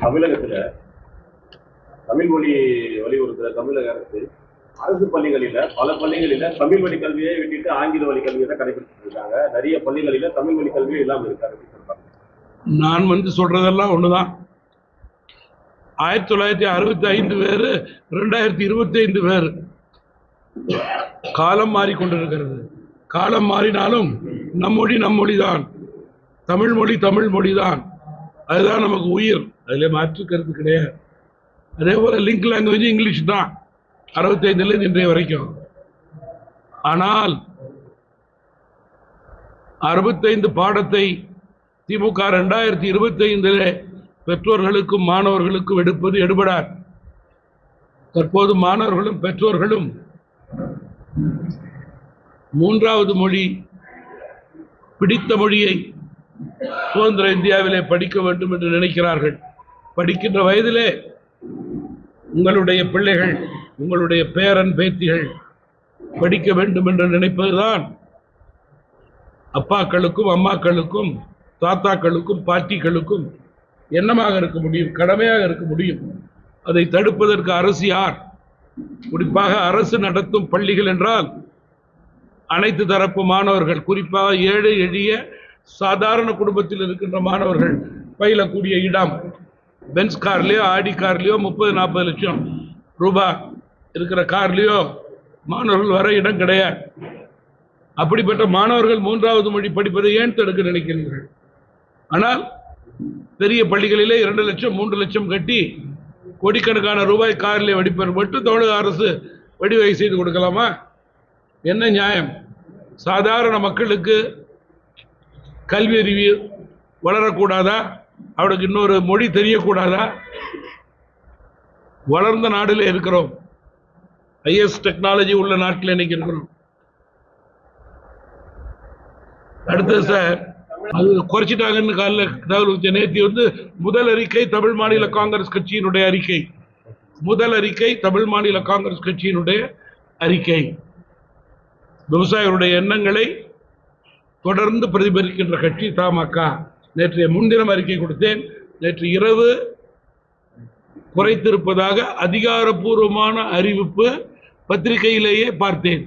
தமிழகத்துல தமிழ் மொழி வலியுறுத்துற தமிழக அரசு அரசு பள்ளிகளில பல பள்ளிகளில தமிழ் வழி கல்வியை விட்டுட்டு ஆங்கில வழி கல்வியை தான் கடைபிடிச்சிட்டு இருக்காங்க. நிறைய பள்ளிகளில தமிழ் வழி கல்வியே இல்லாமல் இருக்காரு. நான் சொல்றதெல்லாம் ஒண்ணுதான். 1965 வேறு, 2025 வேறு. காலம் மாறிக்கொண்டிருக்கிறது. காலம் மாறினாலும் நம்மொழி தான். தமிழ் மொழி தான். அதுதான் நமக்கு உயிர். அதுல மாற்று கருத்து கிடையாது. அதே போல லிங்க் லாங்குவேஜ் இங்கிலீஷ் தான் 65 இன்றைய வரைக்கும். ஆனால் 65 பாடத்தை திமுக 2025 பெற்றோர்களுக்கும் மாணவர்களுக்கும் எடுப்பது எடுபடார். தற்போது மாணவர்களும் பெற்றோர்களும் மூன்றாவது மொழி, பிடித்த மொழியை சுதந்திர இந்தியாவிலே படிக்க வேண்டும் என்று நினைக்கிறார்கள். படிக்கின்ற வயதிலே உங்களுடைய பிள்ளைகள், உங்களுடைய பேரன் பேத்திகள் படிக்க வேண்டும் என்று நினைப்பதுதான் அப்பாக்களுக்கும் அம்மாக்களுக்கும் தாத்தாக்களுக்கும் பாட்டிகளுக்கும் எண்ணமாக இருக்க முடியும், கடமையாக இருக்க முடியும். அதை தடுப்பதற்கு அரசு யார்? குறிப்பாக அரசு நடத்தும் பள்ளிகள் என்றால் அனைத்து தரப்பு மாணவர்கள், குறிப்பாக ஏழை எளிய சாதாரண குடும்பத்தில் இருக்கின்ற மாணவர்கள் பயிலக்கூடிய இடம். பென்ஸ் கார்லயோ ஆடி கார்லயோ 30-40 லட்சம் ரூபாய் இருக்கிற கார்லயோ மாணவர்கள் வர இடம் கிடையாது. அப்படிப்பட்ட மாணவர்கள் மூன்றாவது மொழி படிப்பதை ஏன் தடுக்க நினைக்கிறீர்கள்? ஆனால் பெரிய பள்ளிகளிலே 2 லட்சம் 3 லட்சம் கட்டி கோடிக்கணக்கான ரூபாய் காரிலே வடிப்பது மட்டும் தமிழக அரசு வடிவகை செய்து கொடுக்கலாமா? என்ன நியாயம்? சாதாரண மக்களுக்கு கல்வி அறிவு வளரக்கூடாதா? அவனுக்கு இன்னொரு மொழி தெரியக்கூடாதா? வளர்ந்த நாடுல இருக்கிறோம். ஐஎஸ் டெக்னாலஜி உள்ள நாட்டில் இன்னைக்கு இருக்கிறோம். அடுத்தது சார், அது குறைச்சிட்டாங்கன்னு காலைல தகவல். நேற்று முதல் அறிக்கை தமிழ் மாநில காங்கிரஸ் கட்சியினுடைய அறிக்கை. முதல் அறிக்கை தமிழ் மாநில காங்கிரஸ் கட்சியினுடைய அறிக்கை. விவசாயிகளுடைய எண்ணங்களை தொடர்ந்து பிரதிபலிக்கின்ற கட்சி தமாக. நேற்றைய முன்தினம் அறிக்கை கொடுத்தேன். நேற்று இரவு குறைத்திருப்பதாக அதிகாரப்பூர்வமான அறிவிப்பு பத்திரிகையிலேயே பார்த்தேன்.